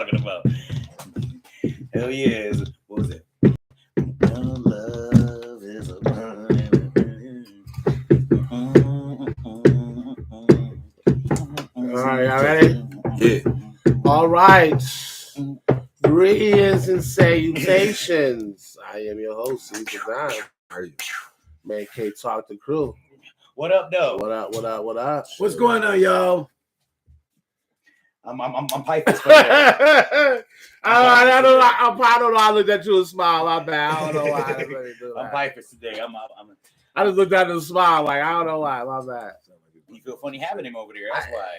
talking about. Hell yeah. What was it? Love is a All right, y'all ready? Yeah. All right. Greetings and salutations. I am your host, Caesar Don. How are you? ManCave Talk the Crew. What up, though? What up? What up? What up? What's going on, y'all? I'm piping. I don't know. I looked at you and smile. My bad. I don't know why. I'm piping today. I just looked at him and smiled like I don't know why. My bad. You feel funny having him over there. That's why.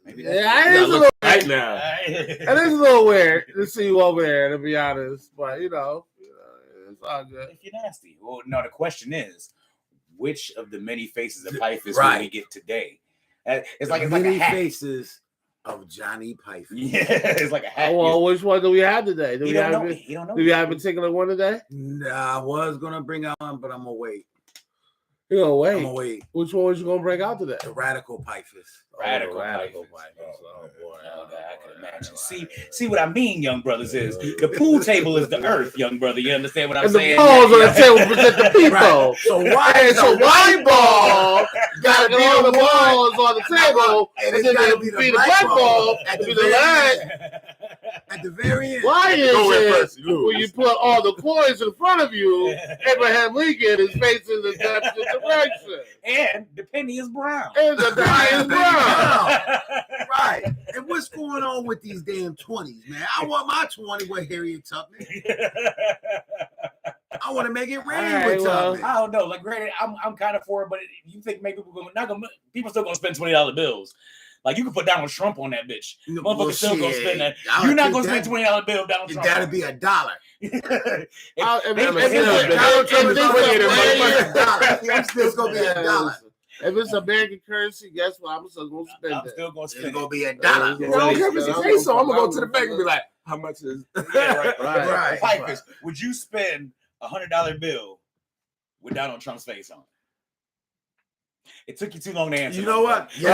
Maybe Yeah, that's it is a little right now. It is a little weird to see you over there, to be honest. But you know, it's all good. If you're nasty. Well, no. The question is, which of the many faces of Pifus Right. will we get today? It's like many a hat. faces of Johnny Pifus. Yeah, it's like a hat. Well, which one do we have today? You don't know. You don't know. Do we have a particular one today? Nah, I was gonna bring out one, but I'm gonna wait. You gonna wait? I'm gonna wait. Which one was you gonna bring out today? The radical Pifus. Radical Pifus. Oh boy, I can imagine. See what I mean, young brothers, is the pool table is the earth, young brother. You understand what I'm and saying? The balls on the table present the people. Right. So why is a white ball gotta be all the balls on the table, and and it's then gotta it'll be the be the black black ball ball at to the be the very leg. At the very end. Why is Go in it first, you lose. when you put all the coins in front of you, Abraham Lincoln is facing the opposite direction? And the penny is brown. And the penny is brown. Right. And what's going on with these damn 20s, man? I want my 20 with Harriet Tubman. I want to make it rain with Tubman. I don't know. Like, granted, I'm kind of for it, but you think maybe people still gonna spend $20 bills. Like, you can put Donald Trump on that bitch. Motherfuckers still gonna spend that. You're not gonna spend $20 bill Donald Trump. That'd be $1. I'm still gonna be $1. If it's American currency, guess what? I'm still gonna spend it. I'm still gonna spend it. It's gonna be $1. I don't care if it's a peso. I'm gonna go to the bank and be like, how much is right. Pipers, would you spend $100 bill with Donald Trump's face on it? It took you too long to answer. You know what? Yeah,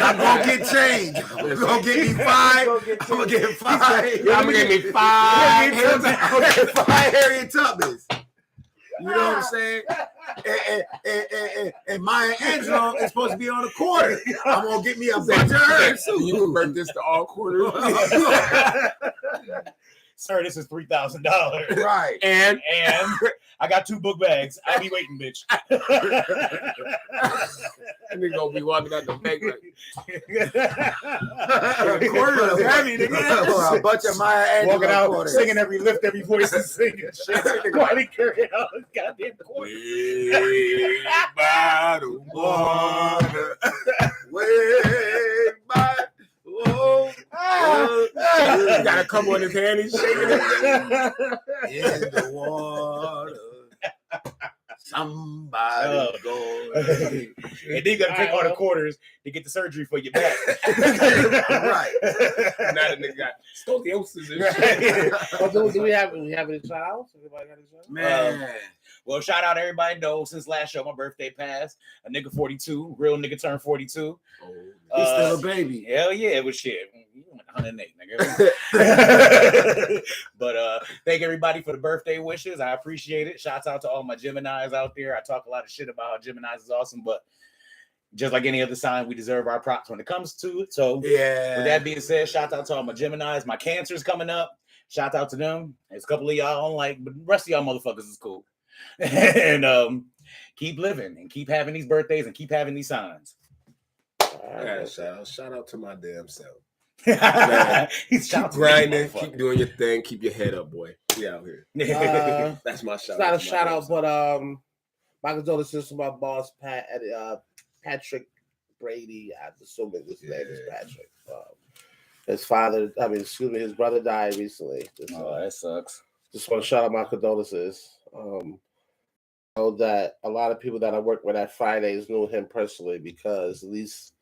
I'm gonna get change. I'm gonna get me 5. I'm gonna get 5. I'm gonna get me 5. I'm gonna get 5 Harriet Tubmans. You know what I'm saying? And Maya Angelou is supposed to be on a quarter. I'm gonna get me a bunch of her. You convert this to all quarters. Sir, this is $3,000. Right. And I got 2 book bags. I'll be waiting, bitch. And they gonna be walking out the bank like quarter heavy, nigga. A bunch of Maya Angelou walking out, quarters. singing lift every voice and singing shit. Quietly carrying out his goddamn quarter. Way by the water. Way by you gotta come on his hand and shaking it in the water. Somebody go. And then you gotta take all the quarters to get the surgery for your back. Right. Now the nigga got scoliosis and shit. Do we have any shout outs? Everybody got a shout out? Man. Well, shout out to everybody know since last show my birthday passed. A nigga 42, real nigga turned 42. He's still a baby. Hell yeah, it was shit. You went 108, nigga. But thank everybody for the birthday wishes. I appreciate it. Shouts out to all my Geminis out there. I talk a lot of shit about how Geminis is awesome, but just like any other sign, we deserve our props when it comes to it. So yeah. With that being said, shout out to all my Geminis. My Cancer's coming up. Shout out to them. There's a couple of y'all I don't like, but the rest of y'all motherfuckers is cool. And keep living and keep having these birthdays and keep having these signs. Shout out to my damn self. He's keep grinding, keep doing your thing, keep your head up, boy. We out here. That's my shout out. It's not a shout out, but my condolences to my boss Patrick Brady. I'm assuming his name is Patrick. His brother died recently. That sucks. Just want to shout out my condolences. I know that a lot of people that I work with at Fridays knew him personally because at least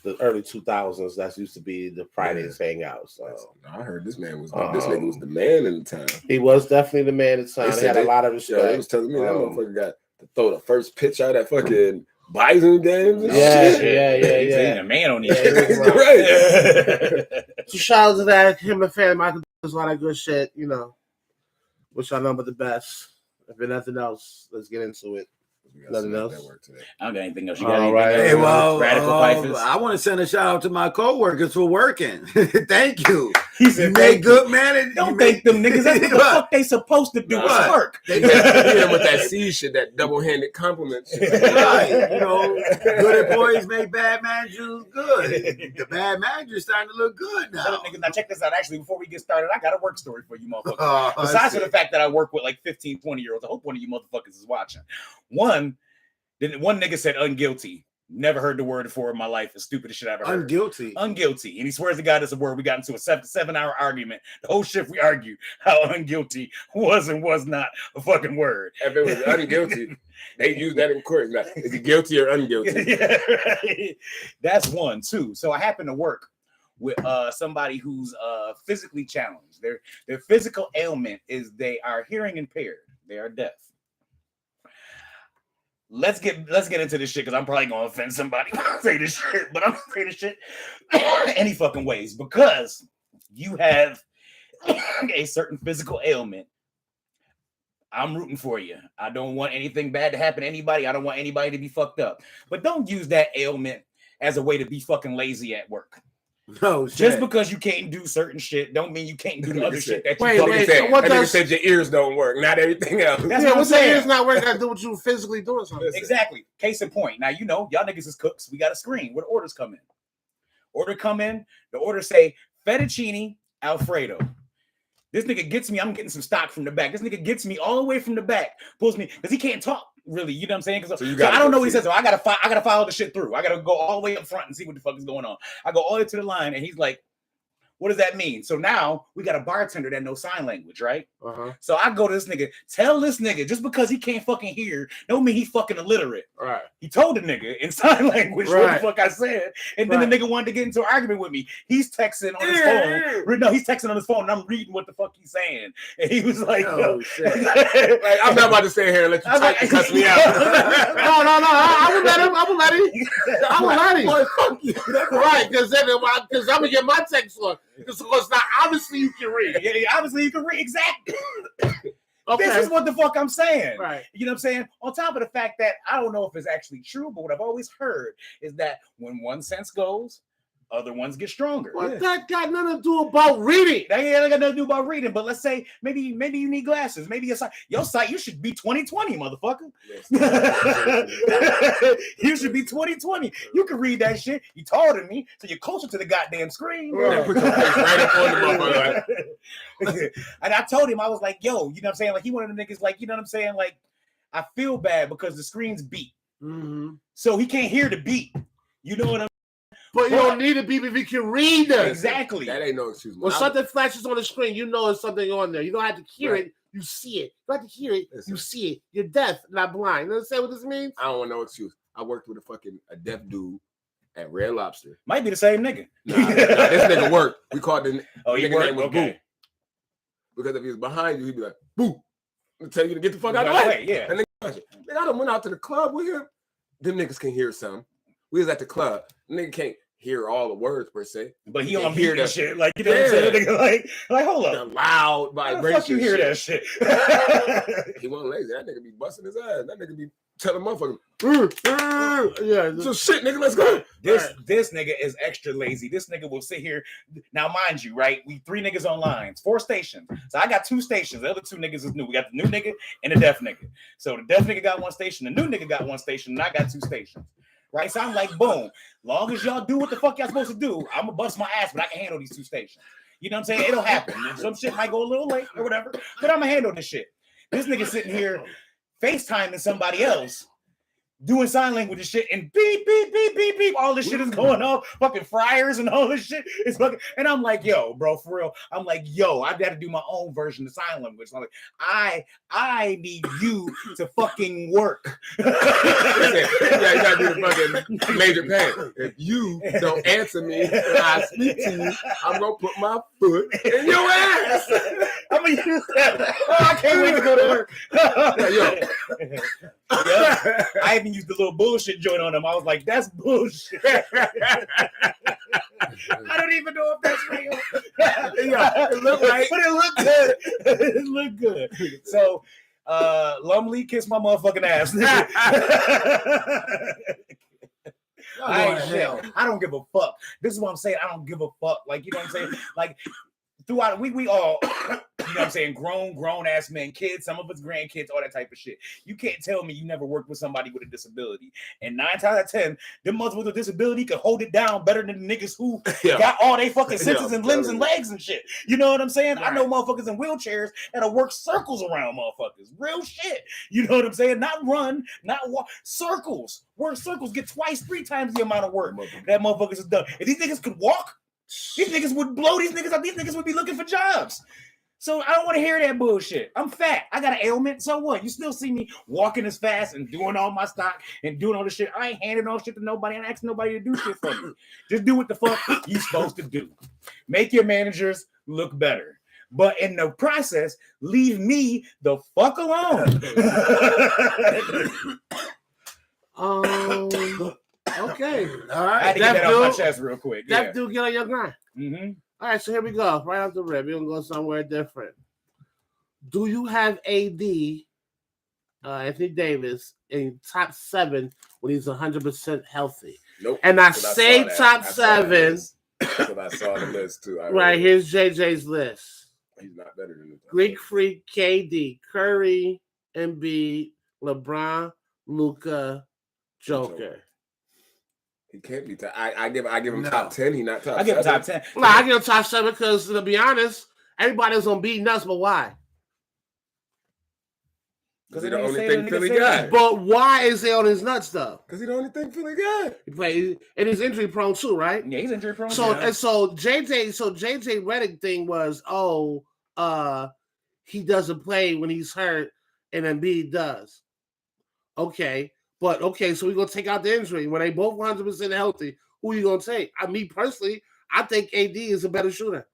the early 2000s, that used to be the Fridays hangout. So I heard this man was this nigga was the man in the town. He was definitely the man in the town. He had a lot of respect. They was telling me that motherfucker got to throw the first pitch out at fucking Bison games. And Yeah. He's a man on these. Right. So shout out to that. Him and Fan Michael does a lot of good shit. You know, wish I know but the best. If there's nothing else, let's get into it. Nothing else. I don't got anything else. You got anything right. else? Hey, well, Radical Pipers? I want to send a shout out to my coworkers for working. Thank you. He said, You made good man. Don't thank them niggas. That's what the fuck they supposed to do is work. They hit him with that C shit, that double-handed compliment shit. right. You know, good employees make bad managers good. The bad manager's starting to look good now. Now check this out. Actually, before we get started, I got a work story for you motherfuckers. Besides for the fact that I work with like 15, 20-year-olds, I hope one of you motherfuckers is watching. One nigga said unguilty. Never heard the word before in my life. The stupidest shit I've ever heard. Unguilty. Unguilty. And he swears to God that's a word. We got into a 7-hour argument. The whole shift we argued how unguilty was and was not a fucking word. If it was unguilty, they use that in court. Like, is he guilty or unguilty? Yeah, right. That's one. Two. So I happen to work with somebody who's physically challenged. Their physical ailment is they are hearing impaired. They are deaf. Let's get into this shit because I'm probably gonna offend somebody when I say this shit, but I'm gonna say this shit any fucking ways because you have a certain physical ailment. I'm rooting for you. I don't want anything bad to happen to anybody. I don't want anybody to be fucked up. But don't use that ailment as a way to be fucking lazy at work. No shit. Just because you can't do certain shit don't mean you can't do the other shit that you Wait, Said, what that does- nigga said your ears don't work, not everything else. That's yeah, what I'm what's that saying. ears not working? Got to do what you physically doing something. Exactly. Case in point. Now, you know, y'all niggas is cooks. We got a screen where the orders come in. Order come in. The order say fettuccine Alfredo. This nigga gets me. I'm getting some stock from the back. This nigga gets me all the way from the back. Pulls me because he can't talk really. You know what I'm saying? So I don't know what he says. So I gotta follow the shit through. I gotta go all the way up front and see what the fuck is going on. I go all the way to the line and he's like, what does that mean? So now we got a bartender that knows sign language, right? Uh-huh. So I go to this nigga, tell this nigga, just because he can't fucking hear, don't mean he fucking illiterate. Right. He told the nigga in sign language what the fuck I said. And then the nigga wanted to get into an argument with me. He's texting on his phone. No, he's texting on his phone and I'm reading what the fuck he's saying. And he was like, Oh, shit. Like, I'm not about to stay here and let you type and cuss me out. No. I would let him. I would let him. Boy, fuck you. Right, because I'm gonna get my text on. Because now obviously you can read. Yeah, obviously you can read. Exactly. Okay. This is what the fuck I'm saying. Right. You know what I'm saying? On top of the fact that I don't know if it's actually true, but what I've always heard is that when one sense goes, other ones get stronger. Well, that got nothing to do about reading. That ain't got nothing to do about reading, but let's say maybe you need glasses. Maybe your sight you should be 20/20, motherfucker. You should be 20/20. You can read that shit. You taller than me, so you're closer to the goddamn screen. Right. Put your face right up on the motherfucker. And I told him, I was like, yo, you know what I'm saying? Like, he one of the niggas, like, you know what I'm saying? Like, I feel bad because the screen's beat. Mm-hmm. So he can't hear the beat. You know what I'm But you don't need to be if you can read them. Exactly. That ain't no excuse. When something flashes on the screen, you know there's something on there. You don't have to hear it, you see it. You don't have to hear it, you see it. You're deaf, not blind. You understand what this means? I don't want no excuse. I worked with a deaf dude at Red Lobster. Might be the same nigga. Nah, this nigga worked. We called the he nigga worked? name was Okay. Boo. Because if he was behind you, he'd be like, Boo. I'm tell you to get the fuck out of the way. Yeah. And nigga, I done went out to the club with him. Them niggas can hear some. We was at the club. Nigga can't hear all the words per se. But he can on hear beat and the shit. Like, you know what I'm saying? Nigga, like hold the up. loud How the vibration. fuck you hear that shit? He wasn't lazy. That nigga be busting his ass. That nigga be telling motherfuckers, Yeah. so shit, nigga, let's go. This nigga is extra lazy. This nigga will sit here. Now, mind you, right? We 3 niggas on lines, 4 stations. So I got 2 stations. The other 2 niggas is new. We got the new nigga and the deaf nigga. So the deaf nigga got 1 station, the new nigga got 1 station, and I got 2 stations. Right? So I'm like, boom. Long as y'all do what the fuck y'all supposed to do, I'm gonna bust my ass, but I can handle these 2 stations. You know what I'm saying? It'll happen. Some shit might go a little late or whatever, but I'm gonna handle this shit. This nigga sitting here FaceTiming somebody else, doing sign language and shit, and beep, beep, beep, beep, beep. All this shit is going on. Fucking fryers and all this shit is fucking. And I'm like, yo, bro, for real. I'm like, yo, I've got to do my own version of sign language. I'm like, I need you to fucking work. Yeah, you gotta do the fucking major pain. If you don't answer me when I speak to you, I'm gonna put my foot in your ass. I'm gonna use that. Oh, I can't wait to go to work. Yo. Yeah. I even even used the little bullshit joint on him. I was like, that's bullshit. I don't even know if that's real. Yeah, it looked right. But it looked good. It looked good. So, Lumley, kiss my motherfucking ass. I don't give a fuck. This is what I'm saying. I don't give a fuck. Like, you know what I'm saying? Like, throughout, we all, you know what I'm saying, grown ass men, kids, some of us grandkids, all that type of shit. You can't tell me you never worked with somebody with a disability. And 9 times out of 10, them motherfuckers with a disability can hold it down better than the niggas who got all they fucking senses and limbs and legs and shit. You know what I'm saying? Right. I know motherfuckers in wheelchairs that'll work circles around motherfuckers. Real shit. You know what I'm saying? Not run, not walk. Circles. Work circles. Get 3 times the amount of work that motherfuckers has done. If these niggas could walk, these niggas would blow these niggas up. These niggas would be looking for jobs. So I don't want to hear that bullshit. I'm fat. I got an ailment. So what? You still see me walking as fast and doing all my stock and doing all this shit. I ain't handing all shit to nobody. I ain't asking nobody to do shit for me. Just do what the fuck you supposed to do. Make your managers look better. But in the process, leave me the fuck alone. Okay. All right. I had to get that off my chest real quick. That dude get on your grind. Mm-hmm. All right, so here we go. Right off the rip. We're going to go somewhere different. Do you have AD, Anthony Davis, in top 7 when he's 100% healthy? Nope. And I say top 7. That's what I saw on the list, too. Right, here's JJ's list. He's not better than the Greek Freak, KD, Curry, Embiid, LeBron, Luka, Joker. He can't be. I give him top 10. He not top. I give him top 10. No, I give him top 7 because, to be honest, everybody's gonna beat nuts. But why? Because he's the only thing Philly got. But why is he on his nuts though? Because he's the only thing Philly got. He plays, and he's injury prone too, right? Yeah, he's injury prone. So and so JJ Redick thing was, he doesn't play when he's hurt, and Embiid does. Okay. But, so we're going to take out the injury. When they both 100% healthy, who are you going to take? Me, personally, I think AD is a better shooter.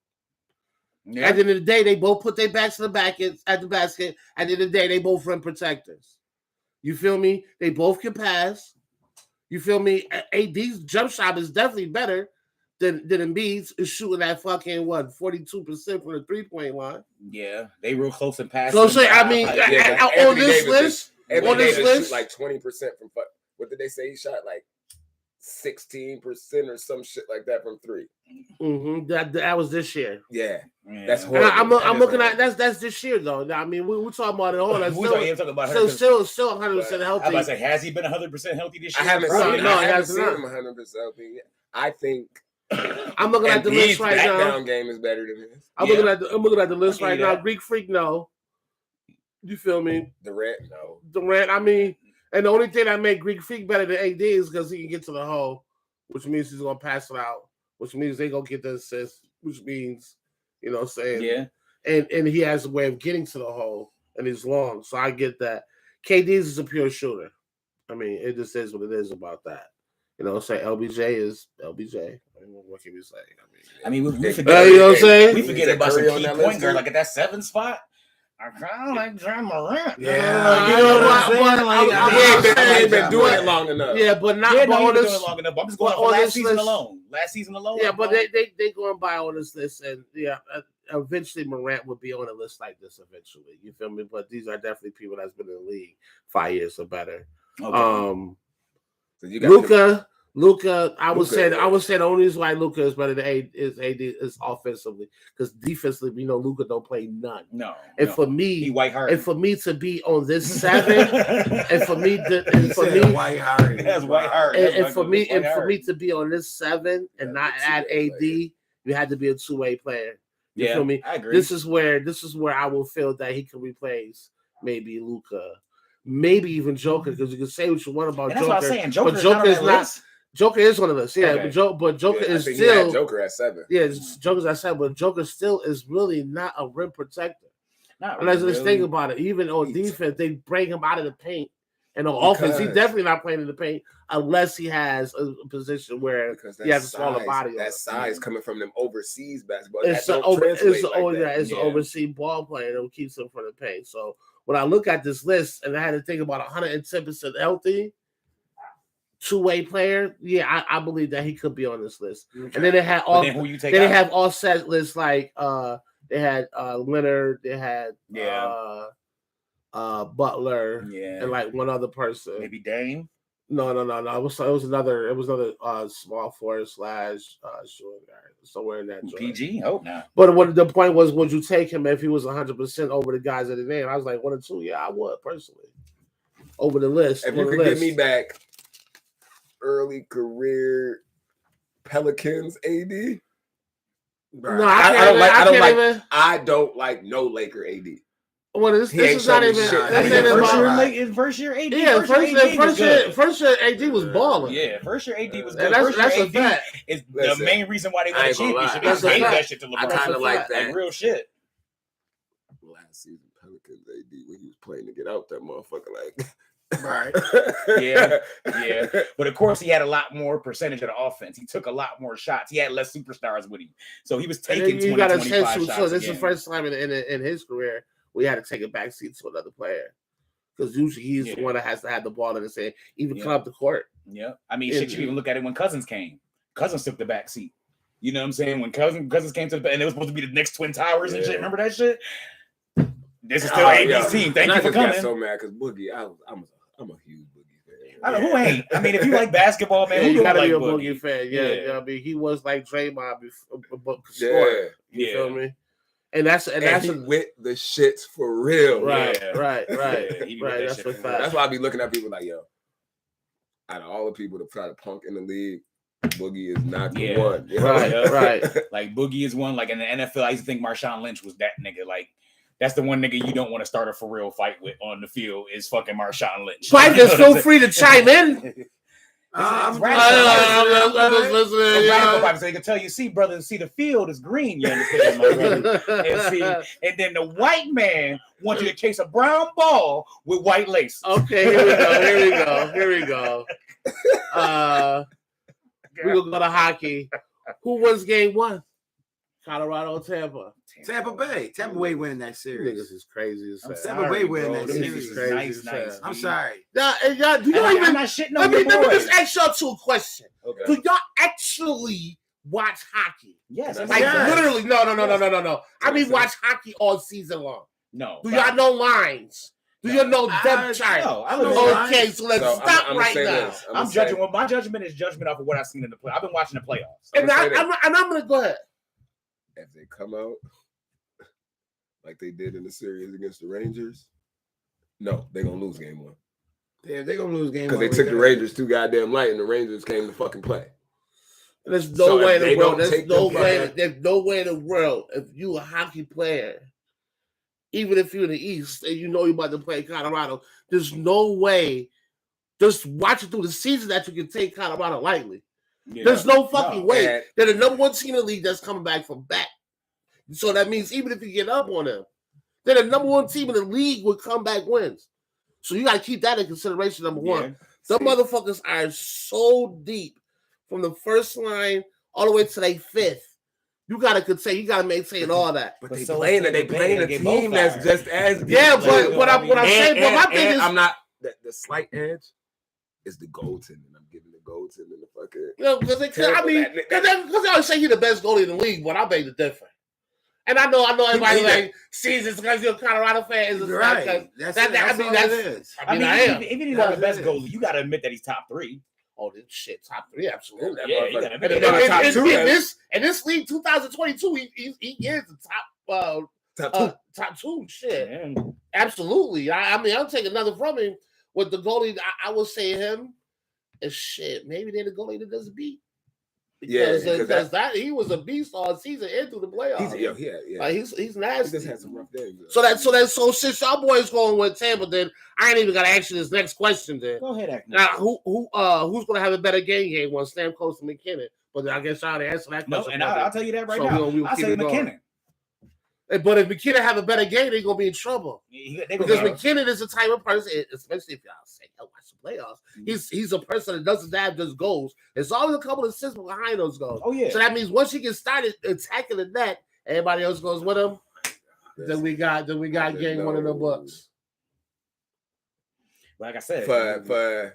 Yeah. At the end of the day, they both put their backs to the basket. At the end of the day, they both rim protectors. You feel me? They both can pass. You feel me? AD's jump shot is definitely better than Embiid's is shooting that fucking, 42% from the three-point line. Yeah, they real close in passing. So, I mean, on this list... On this list, like 20% from what did they say? He shot like 16% or some shit like that from 3. Mm-hmm. That was this year. Yeah. That's horrible. I'm looking at that's this year though. I mean, we're talking about it all. That's still 100% healthy. I was about to say, has he been 100% healthy this year? I haven't seen him 100% healthy yet. I think. I'm looking at the list right now. Down game is better than his. I'm looking at the list right now. Greek Freak, no. You feel me? Durant, no. Durant, I mean, and the only thing that made Greek Freak better than AD is because he can get to the hole, which means he's gonna pass it out, which means they gonna get the assist, which means, you know what I'm saying? Yeah. And he has a way of getting to the hole, and he's long, so I get that. KD's is a pure shooter. I mean, it just is what it is about that. You know what I'm saying? LBJ is LBJ. I mean, what can we say? I mean, we forget. You know what I'm saying? We forget about some key point guard, like at that 7 spot. I kind of like John Morant. Yeah, you know what? He ain't been doing it long enough. Yeah, but not on this. Doing it long enough. I'm just going on last season alone. Yeah, but they going by on this list, and eventually Morant would be on a list like this. Eventually, you feel me? But these are definitely people that's been in the league 5 years or better. Okay. So you got Luka, I would say the only reason why Luka is better than AD is offensively, because defensively, we know Luka don't play none. No. And for me, he white heart. And for me to be on this 7, and for me white heart. That's white heart. And for me to be on this 7 and not add AD, you had to be a 2-way player. You feel me? I agree. This is where I will feel that he can replace maybe Luka, maybe even Joker, because you can say what you want about Joker. That's what I'm saying. But Joker is not. Joker is on the list, yeah. Okay. But Joker is still Joker at 7. Yeah, Joker's at 7, but Joker still is really not a rim protector. Not really. Let's think about it. Even on defense, they bring him out of the paint, and on offense, he's definitely not playing in the paint unless he has a position where he has a smaller body. That size coming from them overseas basketball. It's an overseas ball player that keeps him from the paint. So when I look at this list and I had to think about 110% healthy. two-way player, yeah, I believe that he could be on this list. Okay. And then they had all. Then who you take? Then they have all set lists like they had Leonard, they had Butler, and like one other person, maybe Dame. No. It was another small forward / short guard somewhere in that joint. PG. Oh no. But the point was, would you take him if he was 100% over the guys at the name? I was like 1 or 2. Yeah, I would personally over the list. If you could get me back early career Pelicans AD. No, I don't like no Laker AD. Well, this is not even. First year AD. Yeah, first year AD was balling. Yeah, first year AD was good. That's a fact. Is the main reason why they won the championship. That's They gave that shit to LeBron. I kind of like that. Like real shit. Last season, Pelicans AD when he was playing to get out that motherfucker, like. Right. Yeah. But of course, he had a lot more percentage of the offense. He took a lot more shots. He had less superstars with him, so he was taking 20-25 shots. So this is the first time in his career we had to take a backseat to another player because usually he's the one that has to have the ball in his hand, even come up the court. Yeah, I mean, shit. You even look at it when Cousins came. Cousins took the backseat. You know what I'm saying? When Cousins came to the and it was supposed to be the next Twin Towers and shit. Remember that shit? This is still AD's team. Thank you for coming. Got so mad because Boogie, I'm a huge Boogie fan. I don't know who ain't. I mean, if you like basketball, man, who you gotta like be a Boogie fan. Yeah. I mean, he was like Draymond before. You feel me? And he with the shits for real. Right. Right. That's what fact. That's why I be looking at people like, yo, out of all the people that try to punk in the league, Boogie is not the one. You know? Right. Like Boogie is one. Like in the NFL, I used to think Marshawn Lynch was that nigga. Like that's the one nigga you don't want to start a for real fight with on the field is fucking Marshawn Lynch. Fighters feel free to chime in. I'm listening. So they can tell you, see, brother, see the field is green. You understand, my brother? And then the white man wants you to chase a brown ball with white lace. Okay, here we go. We're gonna go to hockey. Who wins game 1? Colorado or Tampa? Tampa Bay. Tampa Bay winning that series. Niggas is crazy as hell. Tampa Bay winning that series. Nice. I'm sorry. Y'all, do y'all even? I'm not shitting on Let me just ask y'all 2 questions. Okay. Do y'all actually watch hockey? Yes. Like literally, no. I mean, watch hockey all season long. No. Do y'all know lines? Do you know depth chart? No, I don't know. Okay, so let's stop right now. I'm judging. Well, my judgment is judgment off of what I've seen in the play. I've been watching the playoffs. And I'm gonna go ahead. If they come out like they did in the series against the Rangers, no, they're gonna lose game 1. Yeah, they're gonna lose game 1 because they took the Rangers too goddamn light, and the Rangers came to fucking play. There's no way in the world. There's no way in the world if you a hockey player, even if you're in the East and you know you're about to play Colorado, there's no way. Just watching through the season that you can take Colorado lightly. Yeah. There's no fucking way. They're the number 1 team in the league that's coming back from back. So that means even if you get up on them, they're the number 1 team in the league with comeback wins. So you got to keep that in consideration, number 1. The motherfuckers are so deep from the first line all the way to their 5th. You got to maintain all that. But they playing a team that's just as deep. Yeah, but what I'm saying, but my thing is, I'm not the slight edge is the goaltending. I'm giving the goaltending the fucking. Because they always say he's the best goalie in the league, but I beg to differ. And I know everybody like sees this because you're a Colorado fan. Is right. That's it. I mean, even he's not the best goalie, you got to admit that he's top 3. Oh, this shit, top 3, absolutely. Yeah, you got to admit top 2. In this league, 2022, he is the top 2. Shit, man. Absolutely. I mean, I'll take another from him. With the goalie, I would say him is shit. Maybe they're the goalie that doesn't beat. Because that he was a beast all season and through the playoffs. He's nasty. He just had some rough days. So since y'all boys going with Tampa, then I ain't even gotta ask you this next question. Then go ahead. Now, who's gonna have a better game 1? Stamkos and McKinnon. But I guess y'all answer that question. No, and I'll tell you that right now. I'll say McKinnon. But if McKinnon have a better game, they're gonna be in trouble. Because McKinnon is the type of person, especially if y'all say, watch the playoffs. He's a person that doesn't have just goals. There's always a couple of assists behind those goals. Oh yeah. So that means once he gets started attacking the net, everybody else goes with him. Then we got game 1 in the books. Like I said, for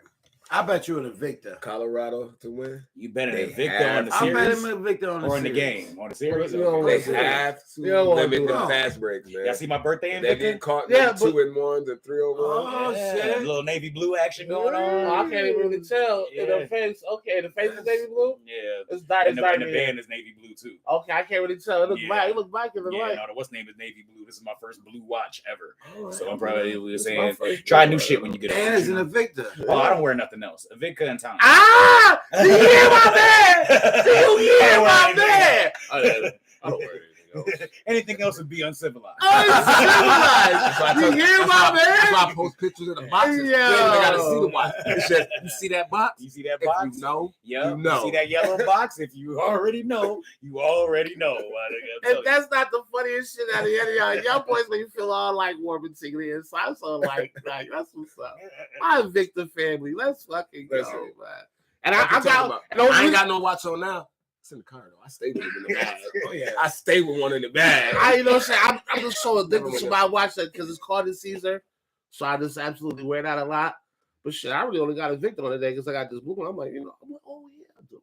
I bet you an Invicta. Colorado to win. You bet an They Invicta on the I bet series him Invicta on the or in the series. game on the series. You know, They Yeah. have to You don't wanna limit do the that. fast breaks, man. Y'all see my birthday They get Invicta? caught Yeah, with 2-1s and 3-on-1. Oh, Yeah, shit. little navy blue action going Oh, I on. can't even really tell. In Yeah. the face, okay, the face is navy blue. Yeah, It's dark. and the band is navy blue too. Okay, I can't really tell. It looks Yeah. black. It looks black in the Yeah, light. no, what's name is navy blue. This is my first blue watch ever. Oh, So I'm yeah, probably man. This is saying my first try blue new watch. shit when you get it. And it's an Invicta. Oh, I don't wear nothing else. Invicta and Tommy. Ah! Do you hear my man? Do you hear my man? I don't wear anything else. Anything else would be uncivilized. Uncivilized. You hear my That's why man? I post pictures of the boxes. Yo. I gotta see the box. It says, you see that box? You see that If box? you know, Yeah, you know. see that yellow box? If you already know, you already know. And that's not the funniest shit out of any of y'all boys make you feel all like warm and tingly inside. So like that's what's up. My Victor family, let's fucking go, Listen. man. And I I got ain't got no watch on now. It's in the car though. I stay with it in the bag. Oh, yeah. I stay with one in the bag. you know what I'm saying? I'm just so addicted to my watch that because it's called in Caesar. So I just absolutely wear that a lot. But shit, I really only got a Victor on today because I got this blue one. I'm like, oh yeah, dude,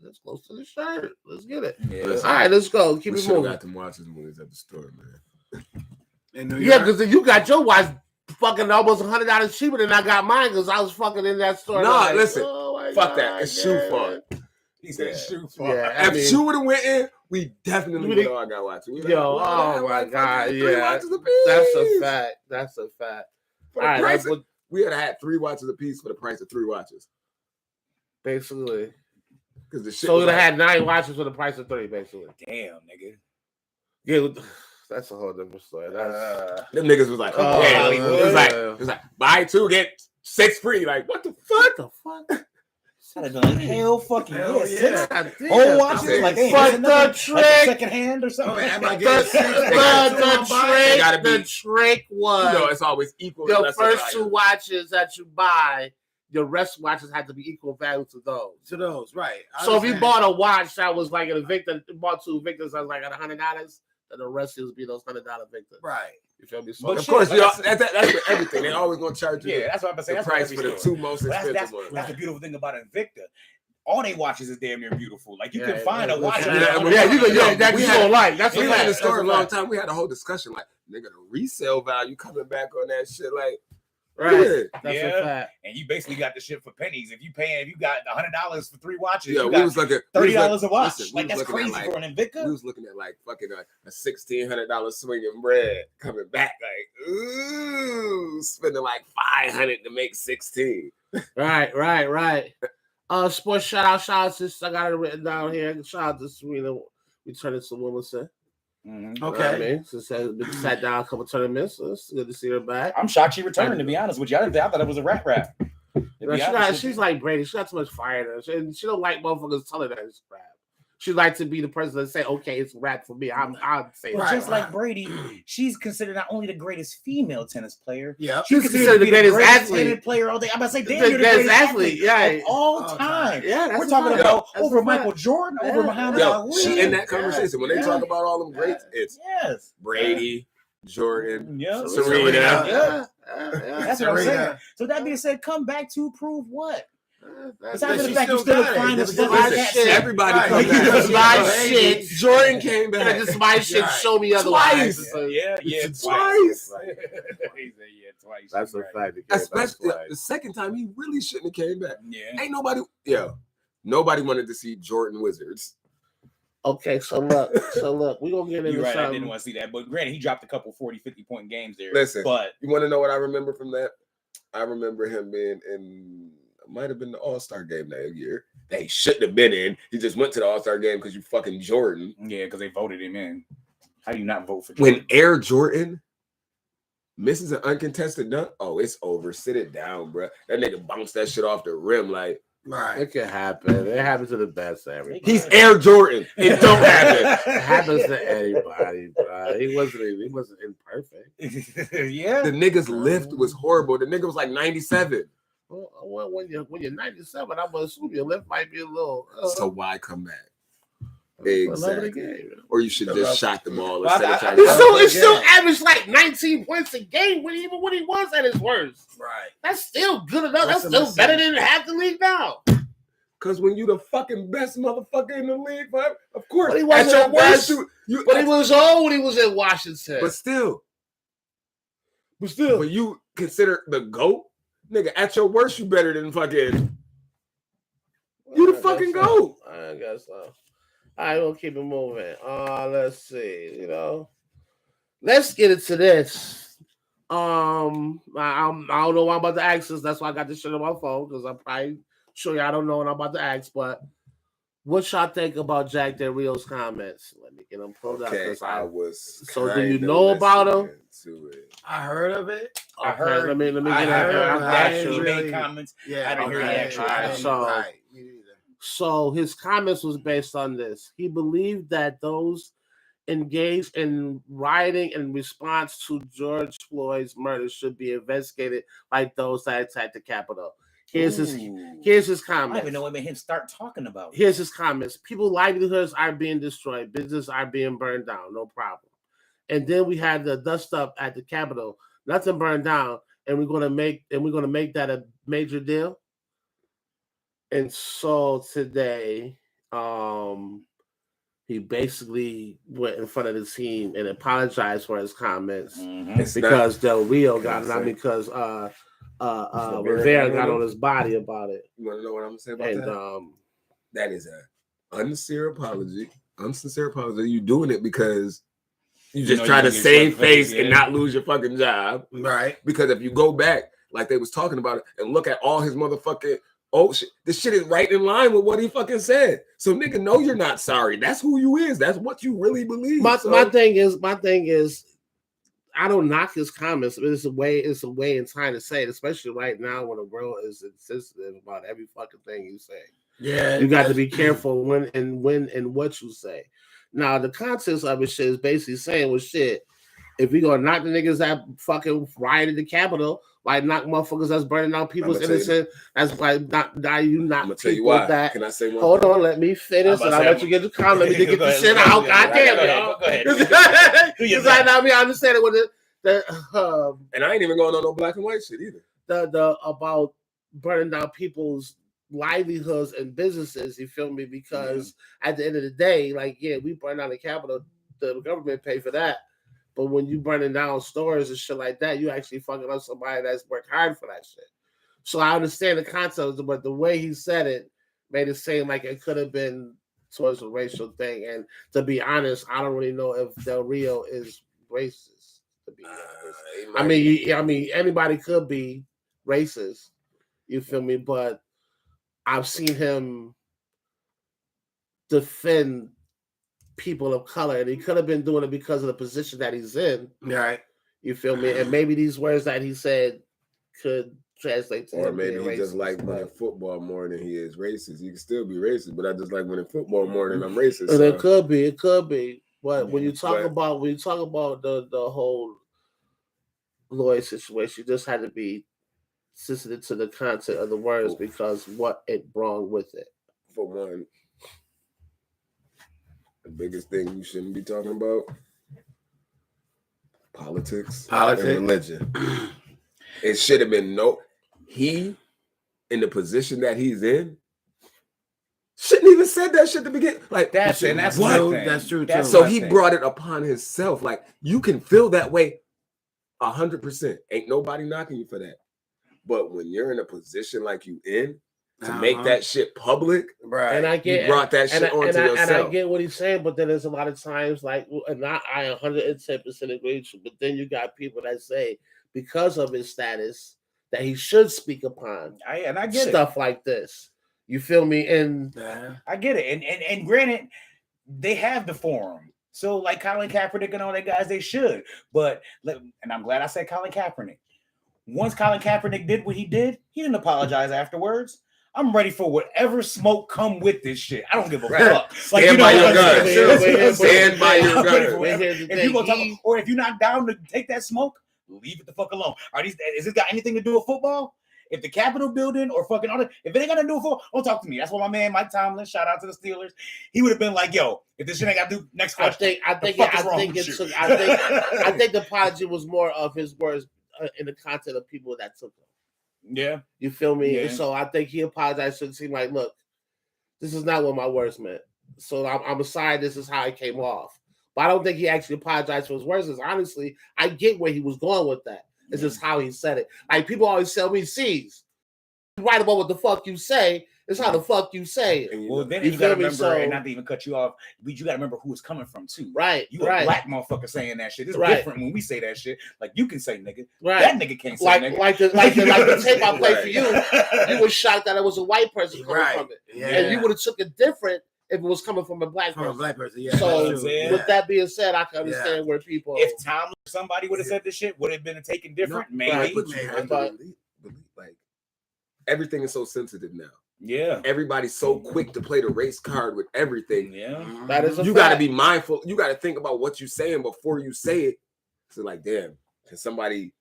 that's close to the shirt. Let's get it. Yeah. All right, let's go. Keep We it should have moving. got them watches when we was at the store, man. In New Yeah, York. because you got your watch fucking almost $100 cheaper than I got mine because I was fucking in that store. Nah, like, listen, oh my fuck God, that. It's shoe yeah. fault. He said Yeah. shoe fault. Yeah, I If mean- Shoe would have went in, we definitely We would have got watches. We Yo, would've oh had my like God, fucking 3 yeah. watches apiece. That's a fact. That's a fact. For All the right, price that's what, we had had 3 watches apiece for the price of 3 watches. basically. Because the shit So was we'd like, have had 9 watches for the price of 3, basically. Damn, nigga. Yeah, that's a whole different story. That's them niggas was like, Oh, yeah, Hollywood. it was like, buy 2, get 6 free. Like, what the fuck? what the fuck? I'd have done hell fucking Hell yeah. yeah. 6 God damn. whole watches said, like they ain't but missing the nothing, trick- like second hand or Oh, something. man, am I The, getting 6? They gotta be- the trick was You know, it's always equal. to the lesser first value. 2 watches that you buy, the rest watches had to be equal value to those. To those, right. I So if you understand. bought a watch that was like an Invicta, bought 2 Invictas that was like at $100, then the rest would be those $100 Invictas. Right. You feel me? So But Of shit, course, like I that's for everything. They always gonna charge you Yeah, that's what I'm the saying. That's price every for the store. 2 most But expensive that's ones. the beautiful thing about Invicta. All they watches is damn near beautiful. Like you Yeah, can find yeah, a watch. yeah, that- yeah, that we you had- don't like. That's We a was in the fact. store a That's long fact. time. We had a whole discussion like, nigga, the resale value coming back on that shit. Like, Right. yeah. That's Yeah. a fact. And you basically got the shit for pennies. If you got $100 for 3 watches, Yeah, you we got was looking $30 a watch. listen, we Like was that's looking at, crazy like, for an Invicta. We was looking at like fucking a $1,600 swinging bread coming back. Like, ooh, spending like $500 to make 16. Right. Sports shout out to I got it written down here. Shout out to Serena returning to Wimbledon. Mhm. You know what I Okay. mean, since has been sat down a couple tournaments, so it's good to see her back. I'm shocked she returned. To be honest with you, I thought it was a rat. To You be know, honest with she's you. like Brady. She got too much fire in her, and she don't like motherfuckers telling her it's rap. She like to be the person that say, "Okay, it's rap for me." I'd say, But that. just like Brady, she's considered not only the greatest female tennis player, Yeah. She's she's considered the to be greatest athlete. tennis player all day. I'm about to say, damn, The you're the greatest greatest athlete, athlete, yeah. of all All time. time. Yeah, that's We're a talking fact. about That's over a Michael fact. Jordan, over Yeah. Muhammad Yo, Ali. she in that conversation. When they Yeah. talk about all them greats, it's Yes. Brady, Jordan, Yeah. Serena. Yeah. That's what I'm Serena. saying. So that being said, come back to prove what? That's Besides she the fact you still still got it. find the This is stuff my like shit. that. Everybody Right. come This is back. my shit. Jordan came back. This is my shit. Right. Show me otherwise. Twice. Yeah, Twice. twice. Twice. That's a Right. fact. Especially the second time, he really shouldn't have came back. Yeah. Ain't nobody wanted to see Jordan Wizards. Okay, so look, we're gonna get into You're right. I something. didn't want to see that. But granted, he dropped a couple 40, 50-point games there. Listen. But You want to know what I remember from that? I remember him being in, might have been the All-Star game that year. They shouldn't have been in. He just went to the All-Star game because you fucking Jordan. yeah, because they voted him in. How do you not vote for Jordan? When Air Jordan misses an uncontested dunk, oh, it's over. Sit it down, bro. That nigga bounced that shit off the rim like, Right. It can happen. It happens to the best of everybody. he's Air Jordan. It don't happen. It happens to anybody, bro. He wasn't imperfect. Yeah. The nigga's lift was horrible. The nigga was like 97. Well, when you're 97, I would assume your lift might be a little. So why come back? Exactly. Or you should just shot the ball Well, instead of trying to. It still averaged like 19 points a game when he was at his worst. Right. That's still good enough. That's still better than half the league now. Because when you the fucking best motherfucker in the league, of course. But he wasn't at your worst, but he was old when he was in Washington. But still. When you consider the GOAT, nigga, at your worst, you better than fucking. You the fucking GOAT. I guess so. All right, we'll keep it moving. Let's see. Let's get into this. I don't know what I'm about to ask this. That's why I got this shit on my phone because I'm probably sure y'all don't know what I'm about to ask. But what y'all think about Jack Del Rio's comments? Let me get them pulled up. I was. So do you know about him? I heard of it. I heard. Let me get it. He made comments. Yeah, I didn't hear the actual. Right. So his comments was based on this. He believed that those engaged in rioting in response to George Floyd's murder should be investigated like those that attacked the Capitol. Here's his comments. I don't even know what made him start talking about. Here's his comments. People's livelihoods are being destroyed. Businesses are being burned down. No problem. And then we had the dust up at the Capitol. Nothing burned down, and we're gonna make that a major deal. And so today, he basically went in front of the team and apologized for his comments because Del Rio got it. Not because Rivera got on his body about it. You want to know what I'm saying about that? That is an unsincere apology. You're doing it because you just try to save face and not lose your fucking job. Right. Because if you go back, like they was talking about it, and look at all his motherfucking shit, this shit is right in line with what he fucking said. So nigga, no, you're not sorry. That's who you is. That's what you really believe. My thing is, I don't knock his comments, but it's a way in time to say it, especially right now when the world is sensitive about every fucking thing you say. Yeah, you got to be careful when and what you say. Now, the context of it shit is basically saying, well, shit, if we gonna knock the niggas that fucking rioted the Capitol, like knock motherfuckers that's burning out people's innocent, that's like not you not. I'm gonna tell you why. That. Can I say one? Hold on, let me finish, and I'll let you get the comment. Let me get the shit out. Goddamn it! Go ahead. Because I understand it with and I ain't even going on no black and white shit either. The about burning down people's livelihoods and businesses, you feel me? Because at the end of the day, like, yeah, we burn down the Capitol, the government pay for that. But when you burning down stores and shit like that, you actually fucking up somebody that's worked hard for that shit. So I understand the concept, but the way he said it made it seem like it could have been towards a racial thing. And to be honest, I don't really know if Del Rio is racist. To be honest, I mean, anybody could be racist. You feel me? But I've seen him defend people of color, and he could have been doing it because of the position that he's in. Right. You feel me? And maybe these words that he said could translate to or him maybe being he just racist, like winning football more than he is racist. He can still be racist, but I just like winning football more than I'm racist. And it could be. But when you talk about the whole Lloyd situation, you just had to be sensitive to the content of the words because what it brought with it. For one, the biggest thing you shouldn't be talking about: politics and religion. It should have been he in the position that he's in shouldn't even said that shit to begin. Like that's true. That's true too. So he brought it upon himself. Like you can feel that way 100%. Ain't nobody knocking you for that. But when you're in a position like you in to make that shit public, right? And you brought that shit onto yourself. And I get what he's saying, but then there's a lot of times like, and I 110% agree with you. But then you got people that say because of his status that he should speak upon. I get stuff like this. You feel me? And I get it. And granted, they have the forum. So like Colin Kaepernick and all that guys, they should. But and I'm glad I said Colin Kaepernick. Once Colin Kaepernick did what he did, he didn't apologize afterwards. I'm ready for whatever smoke come with this shit. I don't give a fuck. Like, Stand by your gun. Stand by your gun. If you're not down to take that smoke, leave it the fuck alone. Is this got anything to do with football? if the Capitol building or fucking all if it ain't got to do for, don't talk to me. That's what my man Mike Tomlin, shout out to the Steelers. He would have been like, yo, if this shit ain't got to do, next question. I think the apology was more of his words in the content of people that took him. Yeah. You feel me? Yeah. And so I think he apologized to the team like, look, this is not what my words meant. So I'm sorry this is how it came off. But I don't think he actually apologized for his words. Because honestly, I get where he was going with that. It's just how he said it. Like, people always tell me, "C's, you right about what the fuck you say. It's how the fuck you say it." Well, then you gotta remember, and not to even cut you off, but you gotta remember who it's coming from too. Right. You a black motherfucker saying that shit. It's different when we say that shit. Like, you can say nigga. Right. That nigga can't say nigga. Like the tape I played for you were shocked that it was a white person coming from it. Yeah. And you would have took it different if it was coming from a black person. Yeah. So with that being said, I can understand where people. If Tom or somebody would have said this shit, would it have been taken different? No, maybe. But like, everything is so sensitive now. Yeah. Everybody's so quick to play the race card with everything. Yeah. That is a you fact. gotta be mindful. You gotta think about what you're saying before you say it. So like, damn, can somebody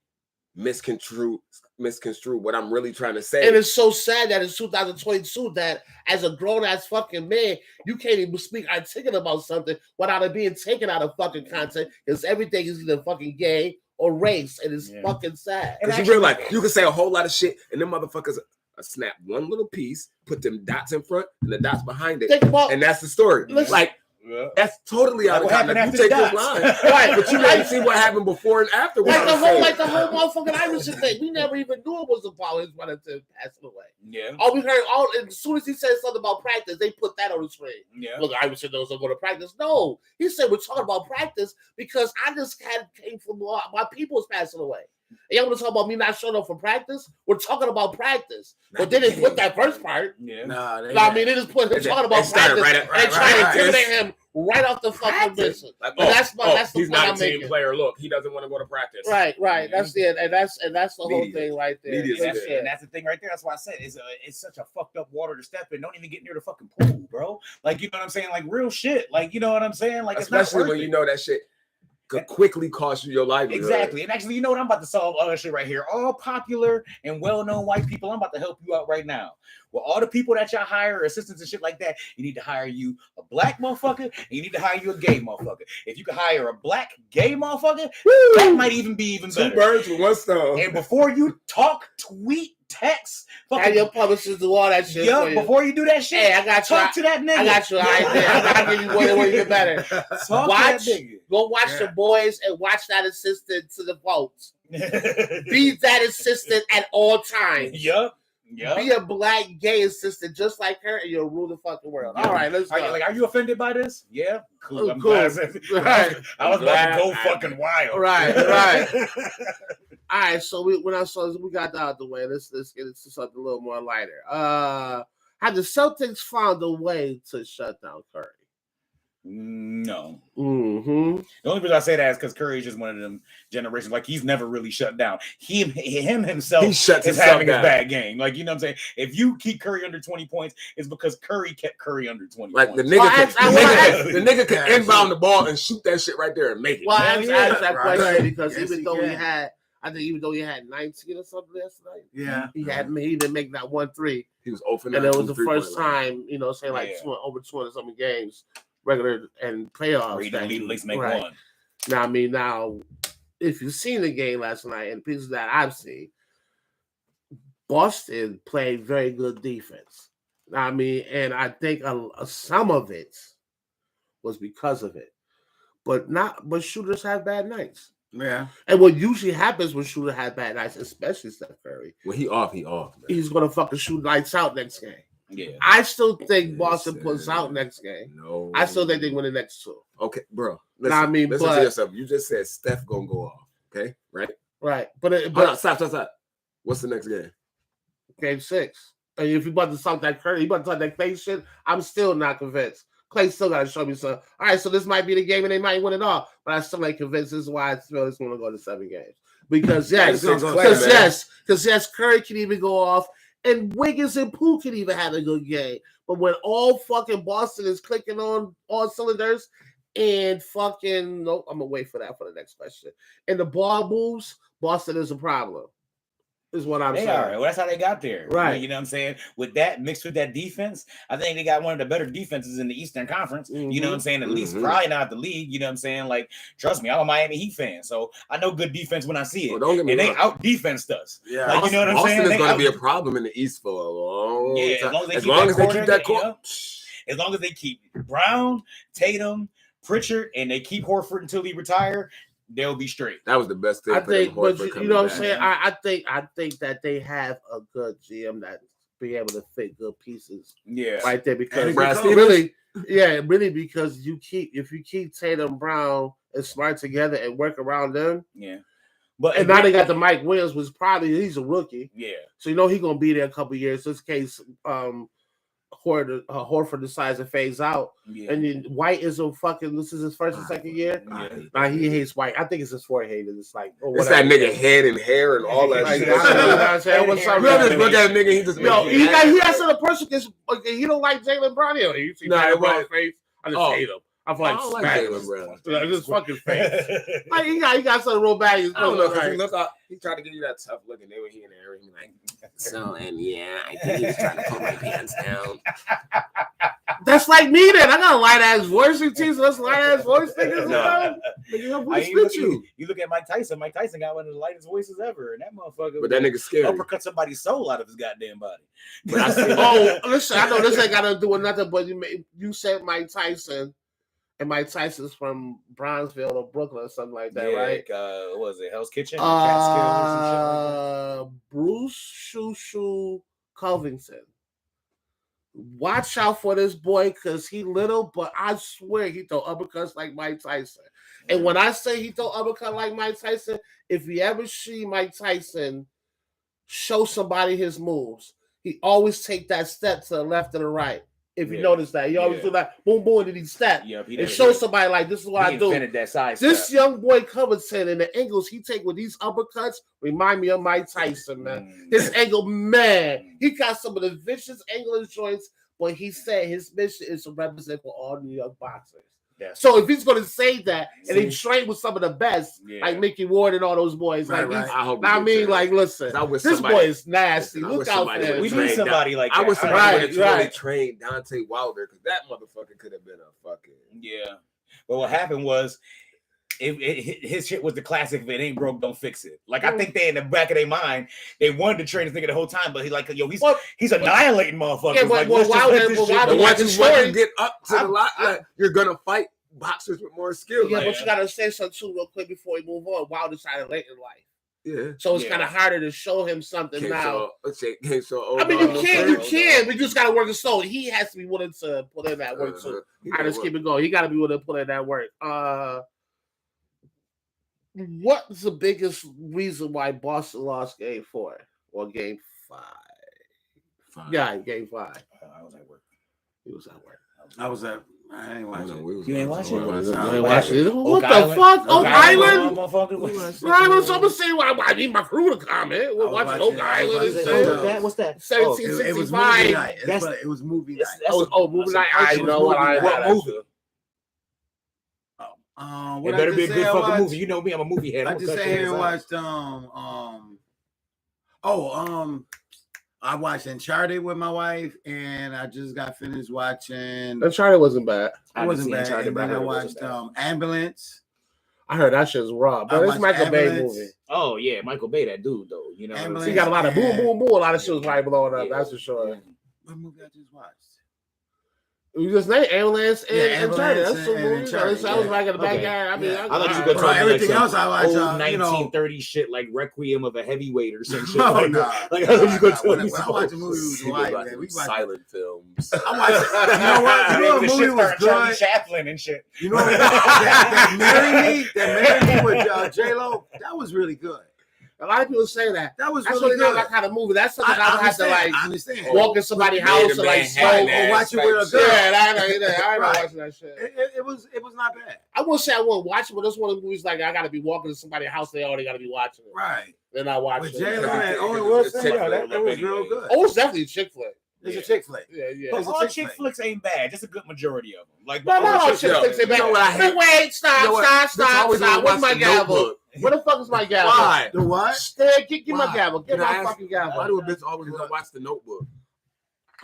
misconstrue what I'm really trying to say? And it's so sad that it's 2022 that as a grown-ass fucking man, you can't even speak articulate about something without it being taken out of fucking content, because everything is either fucking gay or race, and it's fucking sad. Because you realize you can say a whole lot of shit, and them motherfuckers snap one little piece, put them dots in front and the dots behind it, and that's the story. Like, that's totally out of context. You take this line, right? But you didn't see what happened before and after. Like the whole motherfucking Iverson thing. We never even knew it was Apollo. His relative passing away. Yeah. All we heard, as soon as he said something about practice, they put that on the screen. Yeah. Look, Iverson knows I'm going to practice. No, he said we're talking about practice because I just came from my people's passing away. And y'all want to talk about me not showing up for practice? We're talking about practice. But they didn't put that first part. Yeah. They just put him talking about practice. They try to intimidate him right off the fucking business. Like, that's the he's point not I'm a team making. player. Look, he doesn't want to go to practice. Right. That's it. And that's the whole thing right there. And that's the thing right there. That's why I said it's such a fucked up water to step in. Don't even get near the fucking pool, bro. Like, you know what I'm saying? Like, real shit. Like, you know what I'm saying? Like, especially when you know that shit could quickly cost you your livelihood. Exactly. And actually, you know what? I'm about to solve all that shit right here. All popular and well-known white people. I'm about to help you out right now. Well, all the people that y'all hire, assistants and shit like that, you need to hire you a black motherfucker and you need to hire you a gay motherfucker. If you can hire a black gay motherfucker, that might even be even better. 2 birds with 1 stone. And before you talk, tweet, text, and your publishers do all that shit. Yeah, before you do that shit, hey, I got talk to that nigga. I got you. I give you one even better. Go watch the boys and watch that assistant to the votes. Be that assistant at all times. Yup. Be a black gay assistant just like her, and you'll rule the fucking world. All right, let's go. Are you offended by this? Yeah, cool. I'm cool. Glad. I was about to go fucking wild. Right. All right, so we got that out of the way. Let's get into something a little more lighter. Have the Celtics found a way to shut down Curry? No. Mm-hmm. The only reason I say that is because Curry is just one of them generations. Like, he's never really shut down. Himself is having a bad game. Like, you know what I'm saying? If you keep Curry under 20 points, it's because Curry kept Curry under 20 like points. The nigga can inbound the ball and shoot that shit right there and make it. Well, I asked that question because even though he had 19 or something last night, he didn't make that 1-3. He was open, and it was the first time, saying like over 200 something games, regular and playoffs. He don't need at least make one. Now, if you've seen the game last night and pieces that I've seen, Boston played very good defense. And I think some of it was because of it, but shooters have bad nights. Yeah. And what usually happens when shooters have bad nights, especially Steph Curry, when he off, man. He's gonna fucking shoot lights out next game. Yeah. I still think Boston pulls out next game. No. I still think they win the next 2. Okay, bro. Listen to yourself. You just said Steph gonna go off. Okay, right? Right. But stop. What's the next game? Game 6. And if you about to talk that Curry, you about to talk that Clay shit, I'm still not convinced. Clay still got to show me something. All right, so this might be the game and they might win it all. But I still ain't convinced. This is why I feel it's going to go to 7 games. Because, Curry can even go off. And Wiggins and Poole can even have a good game. But when all fucking Boston is clicking on all cylinders and fucking... Nope, I'm going to wait for that for the next question. And the ball moves, Boston is a problem. Is what I'm saying. They are. Well, that's how they got there. Right. You know what I'm saying? With that mixed with that defense, I think they got one of the better defenses in the Eastern Conference. You know what I'm saying? At least probably not the league. You know what I'm saying? Like, trust me, I'm a Miami Heat fan, so I know good defense when I see it. Well, don't get me wrong. They out defense us. Yeah. Like, you know what I'm saying? Boston is going to be a problem in the East for a long time. As long as they keep that core. As long as they keep Brown, Tatum, Pritchard, and they keep Horford until he retire, they'll be straight. That was the best thing. I think, but you know what I'm saying. I think that they have a good GM that be able to fit good pieces. Yeah, right there because really, because if you keep Tatum, Brown, and Smart together and work around them. Yeah. But now they got the Mike Williams, was probably he's a rookie. Yeah. So you know he's gonna be there a couple of years. This case, Horford decides to phase out, and then White is a fucking. This is his first and second year. Nah, he hates White. I think it's his forehead. It's like it's that nigga head and hair and all that shit. You know what I'm saying? What's up? Look at that nigga. He just he has a person because he don't like Jaylen Brown. You see Jaylen Brown's face? I just hate him. I'm like, Jaylen Brown. Just fucking face. Like he got something real bad. I don't know because he tried to give you that tough look, and then when he in there, he like, so and I think he was trying to pull my pants down. That's like me then. I got a light ass voice. You tease us light ass voice niggas. You look at Mike Tyson. Mike Tyson got one of the lightest voices ever, and that motherfucker. But that nigga scared. Uppercut somebody's soul out of his goddamn body. But listen, I know this ain't got to do with nothing. But you said Mike Tyson. And Mike Tyson's from Brownsville or Brooklyn or something like that, right? What was it? Hell's Kitchen? Bruce Shushu Covington. Watch out for this boy because he little, but I swear he throw uppercuts like Mike Tyson. And when I say he throw uppercut like Mike Tyson, if you ever see Mike Tyson show somebody his moves, he always take that step to the left or the right. If you notice that, he always do that boom, boom, and he step and show somebody like this is what I do. This young boy Covington and the angles he take with these uppercuts remind me of Mike Tyson, man. His angle, man, he got some of the vicious angular joints, but he said his mission is to represent for all New York boxers. So if he's going to say that and he trained with some of the best, like Mickey Ward and all those boys, listen, this boy is nasty. Look out for him. We need somebody like that. I wish somebody would really trained Dante Wilder because that motherfucker could have been a fucking But what happened was, his shit was the classic. If it ain't broke, don't fix it. Like I think they in the back of their mind, they wanted to train this nigga the whole time, but he's annihilating motherfuckers. Yeah, but once you get up to the lot, you're gonna fight boxers with more skill. Yeah, but you gotta say something too real quick before we move on. Wilder started late in life. Yeah. So it's kind of harder to show him something now. I mean, you can. We just gotta work the soul. He has to be willing to put in that work too. I just keep it going. He gotta be willing to put in that work. What's the biggest reason why Boston lost Game 4 or Game 5? Yeah, Game 5. I was at work. He was at work. I ain't watching. You ain't watching? What the fuck? Oak Island? I'm gonna say I need my crew to comment. We're watching Oak Island. What's that? 1765. It was movie night. Movie night. I know what movie. It better be a good fucking movie. You know me, I'm a movie head. I just sat here and watched I watched Uncharted with my wife, and I just got finished watching. Uncharted wasn't bad. It wasn't bad. And then I watched Ambulance. I heard that shit's raw, but it's Michael Bay movie. Oh yeah, Michael Bay, that dude though. You know, he got a lot of boom, boom, boom. A lot of shit was probably blowing up. That's for sure. What movie I just watched? You just named Ambulance and Uncharted. That's two movies. I was back in the backyard. I mean, I thought you were talking everything else I watched. Old 1930 shit like Requiem of a Heavyweight or some shit. Oh no! Like I thought you were talking I watched a movie with Dwight. We watched silent films. I watched. You know what? You know the movie was good. Chaplin and shit. You know that Marry Me with J-Lo. That was really good. A lot of people say that. That was really good. That kind of movie. That's something I would have to like. I understand. Walk in somebody's house and like smoke or watch it with a girl. Yeah, I ain't watching that shit. It was not bad. I won't say I won't watch it, but that's one of the movies like I got to be walking to somebody's house. They already got to be watching it. Right. Then I watch it. J-Lo and Owen Wilson. That was real good. Oh, it's definitely a chick flick. It's a chick flick. Yeah. But all chick flicks ain't bad. Just a good majority of them. Like not all chick flicks ain't bad. Wait, stop. Where's my gavel? Where the fuck is my gavel? Why? The what? Stay, give my gavel. Get my fucking gavel. Why do a bitch always want to watch The Notebook?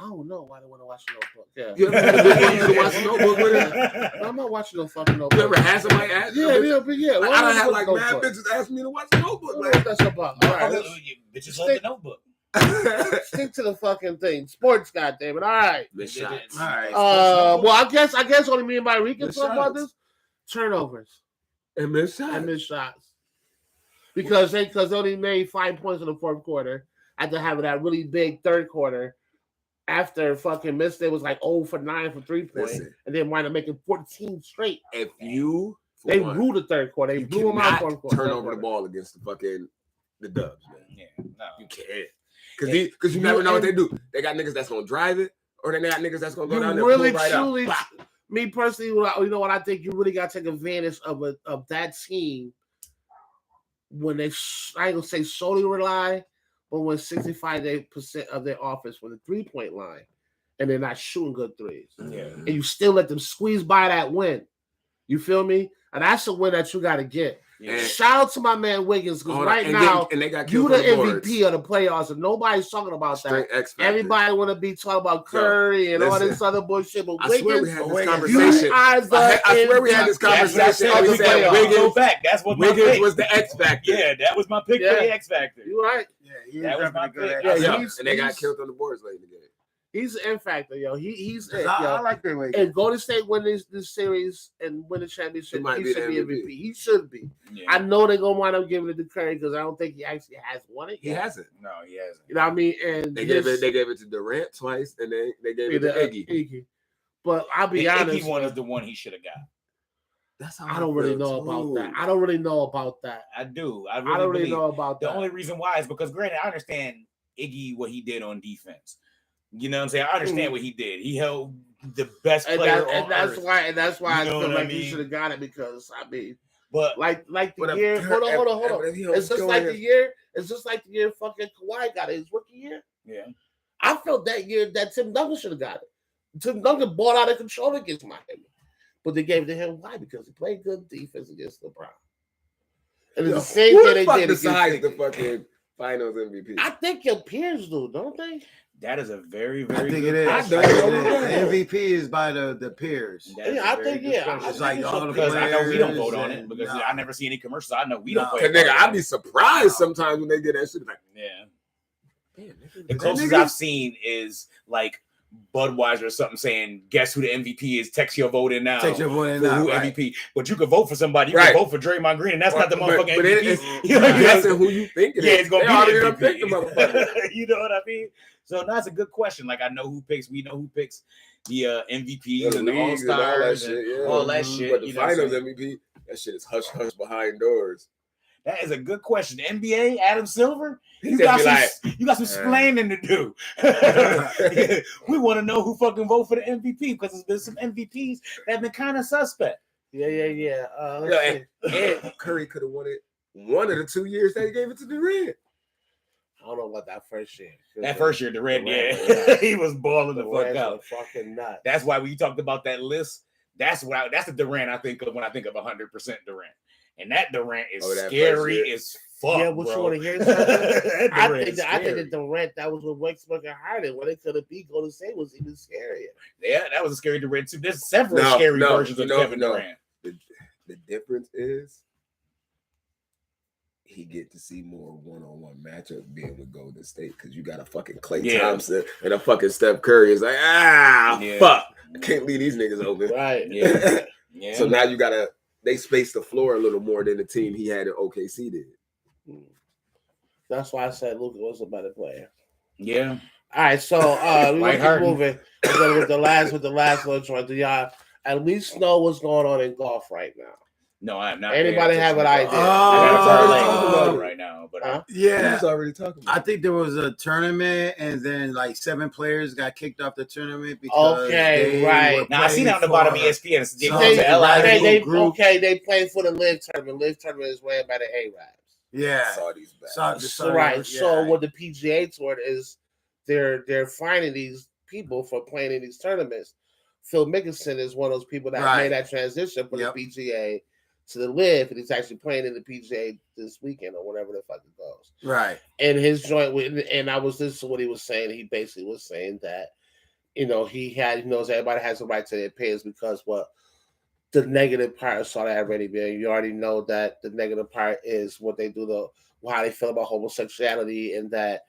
I don't know why they want to watch the Notebook. Yeah. You ever had a bitch want you to watch The Notebook with her? I'm not watching no fucking Notebook. You ever had somebody ask? Yeah. I don't have like mad bitches ask me to watch The Notebook. What that's about? All right, bitches love The Notebook. Stick to the fucking thing. Sports, goddammit. All right. Miss shots. All right. Well, I guess only me and Mike can talk about this. Turnovers And miss shots. Because they only made 5 points in the fourth quarter after having that really big third quarter. After fucking missed, it was like 0 for 9 for 3 points, and then wind up making 14 straight. If you ruled the third quarter, they blew them out fourth quarter. Turn over the ball against the Dubs, man. Yeah, no, you can't. Because you never know what they do. They got niggas that's gonna drive it, or they got niggas that's gonna go down there and pull right up. Me personally, you know what I think? You really got to take advantage of that team when they, I ain't gonna say solely rely, but when 65% of their offense from the 3-point line, and they're not shooting good threes. Yeah. And you still let them squeeze by that win. You feel me? And that's a win that you got to get. Yeah. Shout out to my man Wiggins, because now they got you the MVP of the playoffs, and nobody's talking about Straight that. Everybody want to be talking about Curry and all this other bullshit, but I swear we Wiggins, had this conversation. I swear we had this conversation. We said Wiggins back. That's what Wiggins was the X factor. Yeah, that was my pick for the X factor. You right? Yeah, that was my pick. And they got killed on the boards late in the game. He's an N factor, yo. He's it, yo. I like that way. And Golden State win this series and win the championship. He should be MVP. He should be. Yeah. I know they're gonna wind up giving it to Curry because I don't think he actually has won it. He hasn't. No, he hasn't. You know what I mean? And they gave it to Durant twice, and they gave it to Iggy. But I'll be honest, Iggy one is the one he should have got. That's how I don't really know about that. I don't really know about that. I do. I don't really know about that. The only reason why is because, granted, I understand Iggy what he did on defense. You know what I'm saying? I understand what he did. He held the best player on earth. And that's why I feel like he should have got it, because I mean, but like the year. Hold on. It's just like the year. It's just like the year fucking Kawhi got it, his rookie year. Yeah, I felt that year that Tim Duncan should have got it. Tim Duncan bought out of control against Miami, but they gave it to him. Why? Because he played good defense against LeBron. And it's the same thing they did against the fucking Finals MVP. I think your peers do, don't they? That is a very, very. I think it is. The MVP is by the peers. I think. It's like all the because players. I know we don't vote on it because I never see any commercials. I know we don't. Cause nigga, I'd be surprised sometimes when they get that shit. Like, yeah. The closest I've seen is like Budweiser or something saying, "Guess who the MVP is? Text your vote in now. Text your vote in now. Who MVP? But you could vote for somebody. You can vote for Draymond Green, and that's not the motherfucking MVP. That's who you think it is. Yeah, it's gonna be the MVP. The motherfucker. You know what I mean? So that's a good question. Like I know who picks. We know who picks the MVPs and the All Stars and all that shit. But the Finals MVP, that shit is hush hush behind doors. That is a good question. The NBA, Adam Silver, you got some explaining to do. We want to know who fucking vote for the MVP because there's been some MVPs that have been kind of suspect. Yeah. And Curry could have won it one of the 2 years that he gave it to Durant. I don't know about that first year. That first year, Durant, he was balling the fuck out. Fucking nuts. That's why when you talked about that list, that's the Durant I think of when I think of 100% Durant. And that Durant is scary as fuck. Yeah, what bro. you want to hear? I think the Durant that was with Westbrook and Harden, when it could have beat Golden State, was even scarier. Yeah, that was a scary Durant too. There's several scary versions of Kevin Durant. The difference is he get to see more one-on-one matchups being with Golden State because you got a fucking Klay Thompson and a fucking Steph Curry. It's like, fuck. I can't leave these niggas open. Right. Yeah. So now they spaced the floor a little more than the team he had in OKC did. That's why I said Luka was a better player. Yeah. All right, so we're keep moving. With the last little joint. Do y'all at least know what's going on in golf right now? No, I'm not. Anybody have an idea? Right now, but yeah, already talking about. I think there was a tournament, and then like 7 players got kicked off the tournament because Now I seen it on the bottom of ESPN. They playing for the Live tournament. Live tournament is ran by the Arabs. Yeah, right. So what the PGA Tour is, they're finding these people for playing in these tournaments. Phil Mickelson is one of those people that made that transition from the PGA to the live, and he's actually playing in the PGA this weekend or whatever the fuck it goes. Right. And his joint, and I was listening to what he was saying. He basically was saying that, he knows everybody has the right to their opinions because the negative part of Saudi Arabia, you already know that the negative part is what they do, how they feel about homosexuality, and that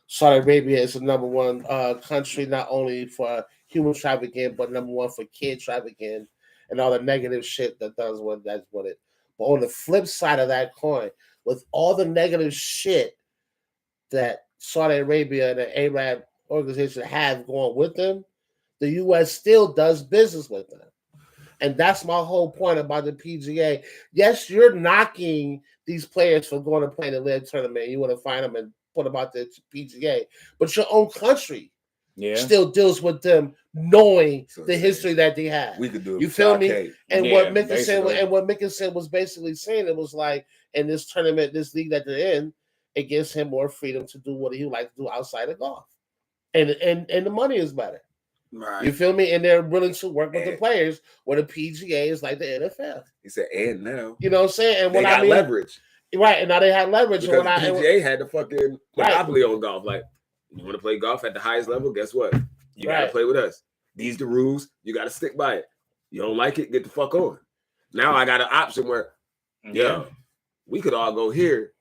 Saudi Arabia is the number one country not only for human trafficking, but number one for kid trafficking and all the negative shit that's what it. But on the flip side of that coin, with all the negative shit that Saudi Arabia and the Arab organization have going with them, the U.S. still does business with them. And that's my whole point about the PGA. Yes, you're knocking these players for going to play in the LIV tournament. You want to find them and put them out the PGA. But your own country still deals with them knowing the history that they have. We could do it. You feel me? And what Mickelson was basically saying, it was like, in this tournament, this league that they're in, it gives him more freedom to do what he would like to do outside of golf. And the money is better. Right. You feel me? And they're willing to work with the players where the PGA is like the NFL. He said, and now. You know what I'm saying? And they got leverage. Right, and now they had leverage. Because the PGA had the fucking monopoly on golf. Like, you want to play golf at the highest level? Guess what? You got to play with us. These the rules. You got to stick by it. You don't like it? Get the fuck on. Now I got an option where, we could all go here.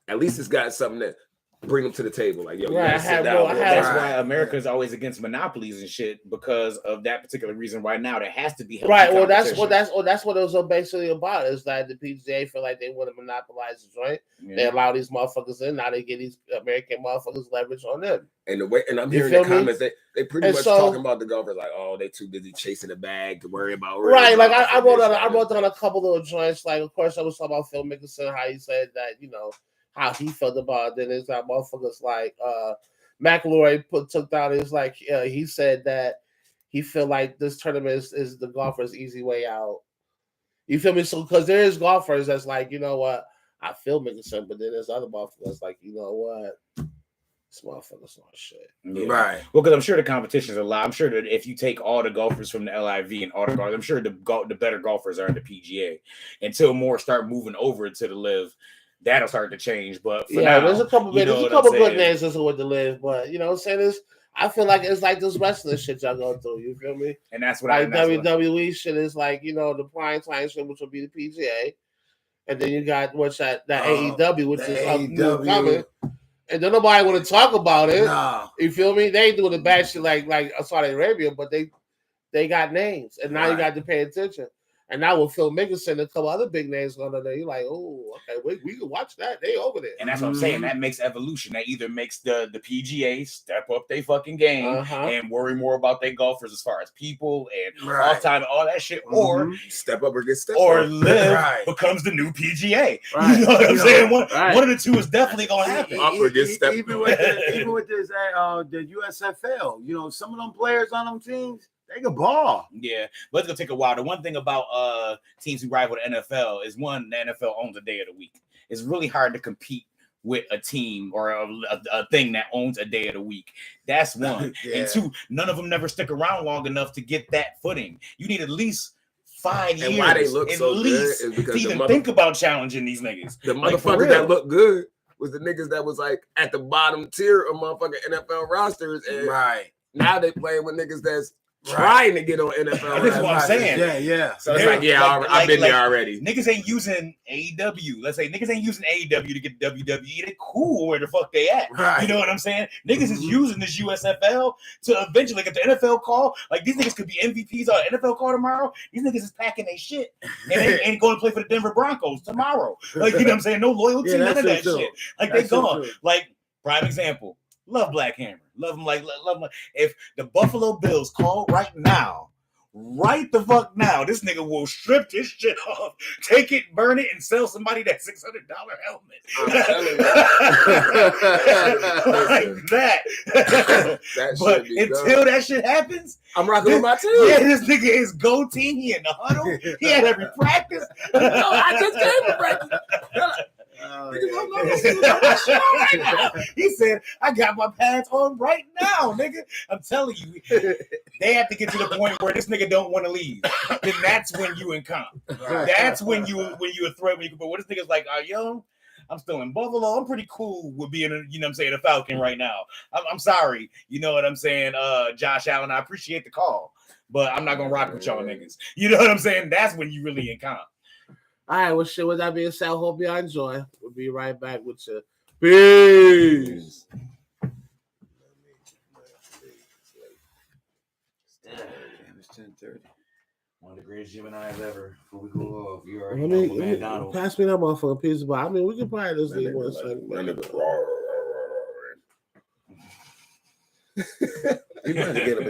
At least it's got something that bring them to the table. Like, yo, you gotta sit down. That's why America is always against monopolies and shit, because of that particular reason. Right now, there has to be right. That's what it was basically about. Is that the PGA feel like they want to monopolize the joint. Yeah. They allow these motherfuckers in. Now they get these American motherfuckers leverage on them. And the way, and I'm hearing the comments, they pretty much talking about the golfers like, oh, they too busy chasing the bag to worry about. Right. Like I wrote down a couple of joints. Like, of course, I was talking about Phil Mickelson, how he said that, how he felt about it. Then it's like motherfuckers like McIlroy took down. It's like he said that he feel like this tournament is the golfer's easy way out. You feel me? So because there is golfers that's like, you know what, I feel Mickelson, but then there's other motherfuckers like, you know what, this motherfucker's not shit. Yeah. Right. Well, because I'm sure the competition's a lot. I'm sure that if you take all the golfers from the LIV and all the golfers, I'm sure the better golfers are in the PGA until more start moving over to the LIV. That'll start to change, but for now, there's a couple good names that's with the LIV, but you know what I'm saying? Is I feel like it's like this wrestling shit y'all go through. You feel me? And that's what like WWE shit is like, the prime time shit, which will be the PGA, and then you got that AEW, which is up coming, and then nobody want to talk about it. Nah. You feel me? They ain't doing the bad shit like Saudi Arabia, but they got names, and now you got to pay attention. And now with Phil Mickelson and a couple other big names going on there, you're like, oh, okay, we can watch that. They over there. And that's what I'm saying. That makes evolution. That either makes the PGA step up their fucking game and worry more about their golfers as far as people and off time and all that shit, or step up or get stepped or LIV becomes the new PGA. Right. You know what I'm saying? One of the two is definitely going to happen. Even with this, the USFL, some of them players on them teams, they can ball. Yeah, but it's gonna take a while. The one thing about teams who rival the NFL is, one, the NFL owns a day of the week. It's really hard to compete with a team or a thing that owns a day of the week. That's one. And two, none of them never stick around long enough to get that footing. You need at least 5 years. And why they look so good is because to even think about challenging these niggas. The motherfuckers that look good was the niggas that was like at the bottom tier of motherfucking NFL rosters, and now they playing with niggas that's trying to get on NFL. That's what I'm saying. Yeah. So it's I've been there already. Niggas ain't using AEW. Let's say niggas ain't using AEW to get WWE. They cool where the fuck they at. Right. You know what I'm saying? Niggas is using this USFL to eventually get the NFL call. Like, these niggas could be MVPs on the NFL call tomorrow. These niggas is packing their shit and they ain't going to play for the Denver Broncos tomorrow. Like, you know what I'm saying? No loyalty, none of that shit. Like, they gone. Like, prime example. Love Black Hammer. Love him like. If the Buffalo Bills call right the fuck now, this nigga will strip this shit off, take it, burn it, and sell somebody that $600 helmet. I'm telling you. Like that. But until that shit happens, I'm rocking with my team. Yeah, this nigga is go team. He in the huddle. He had every practice. No, I just came to practice. He said, I got my pads on right now, nigga. I'm telling you, They have to get to the point where this nigga don't want to leave. Then that's when you in comp. That's when you a threat. But what this nigga's like, yo, I'm still in Buffalo. I'm pretty cool with being, a Falcon right now. I'm sorry. You know what I'm saying? Josh Allen, I appreciate the call, but I'm not going to rock with y'all niggas. You know what I'm saying? That's when you really in comp. All right, well, shit, with that being said, I hope y'all enjoy. We'll be right back with you. Peace. It's 10:30. One of the greatest Geminis ever. Before we go off, you already know McDonald. Pass me that motherfucking pizza, but I mean, we can probably just leave one second. You might get a